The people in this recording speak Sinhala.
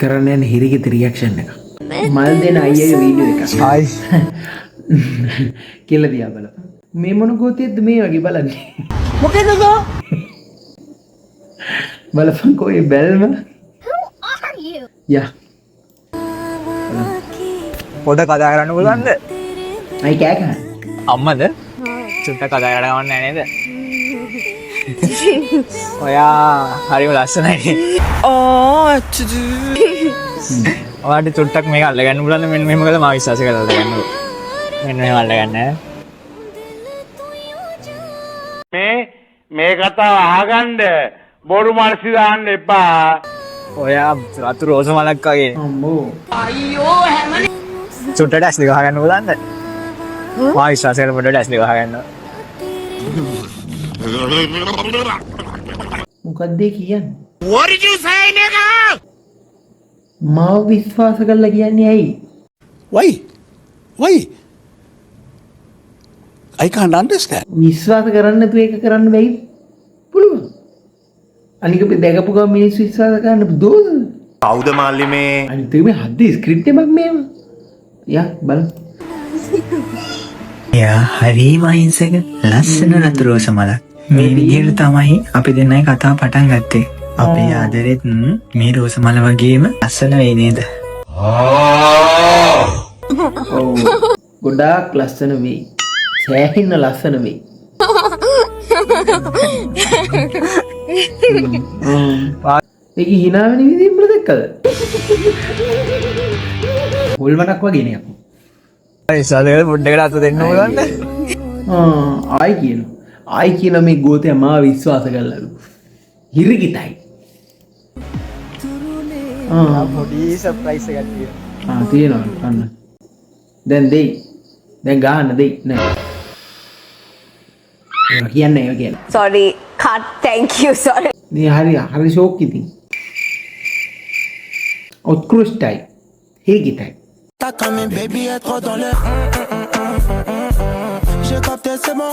කරන්න යන හිරිගෙත රියක්ෂන් එක. මල් දෙන අයියගේ වීඩියෝ එකක්. ආයි කියලා දිහා බලන්න. මේ මොන ගෝතියක්ද මේ වගේ බලන්නේ? මොකේද බලපන්කෝ ඒ බැල්ම. යා. පොඩ කතා කරන්න පුළුවන්ද? අයි කෑ ගහන්න. අම්මද? චුට්ටක් කතා කරගන්න නෑ නේද? ඔයා හරිම ලස්සනයි. ඔයාට චුට්ටක් මේක අල්ලගන්න පුළුවන්ද? මෙන්න මෙහෙම කළා මා විශ්වාස කරලා අල්ලගන්නකො. මෙන්න මෙහෙම අල්ලගන්න. මේ කතාව අහගන්න බොරු මානසි දාන්න එපා. ඔයා රතු රෝස මලක් වගේ. අම්මෝ. චුට්ටට ඇස් දෙක වහගන්න පුළුවන්ද? මා විශ්වාස කරලා පොඩ්ඩට ඇස් දෙක වහගන්න. මොකක්ද ඒ කියන්නේ? What did you say, nigga? මාව විශ්වාස කරලා කියන්නේ ඇයි? Why? I can't understand. විශ්වාස කරන්න නැතුව ඒක කරන්න බැයි පුළුවන්. අනික අපි දැකපු ගමන් මිනිස්සු විශ්වාස කරන්න දෝද? කවුද මල්ලි මේ? අනිත් එක මේ හදේ ස්ක්‍රිප්ට් එකක් මේව. යා බලන්න. එයා හරිම අහිංසක ලස්සන රතු රෝස මලක්. මේ විදිහට තමයි අපි දෙන්නයි කතාව පටන් ගත්තේ. අපේ ආදරෙත් මේ රෝස මල වගේම ලස්සන වෙයි නේද? ඔව්. ගොඩාක් ලස්සන වෙයි. සෑහෙන්න ලස්සන වෙයි. ඒක hina වෙන විදිහ උඹලා දැක්කද? හොල්මනක් වගේ නේ අපෝ. විශ්වාස කරලා පොඩ්ඩකට අත දෙන්න පුළුවන්ද? ආයි කියන මේ ගෝතයා මාව විශ්වාස කළලු. හිරිකිතයි. පොඩි සර්ප්‍රයිස් එකක් තියෙනවා. තියෙනවා අන්න. දැන් දෙයි. දැන් ගහන්න දෙයි නෑ. ඒක කියන්නේ ඒක කියන්නේ. Sorry, cut. Thank you. Sorry. මේ හරි ෂෝක් ඉතින්. උත්කෘෂ්ටයි. හිරිකිතයි. T'as quand même baby être dans le j'ai capté c'est bon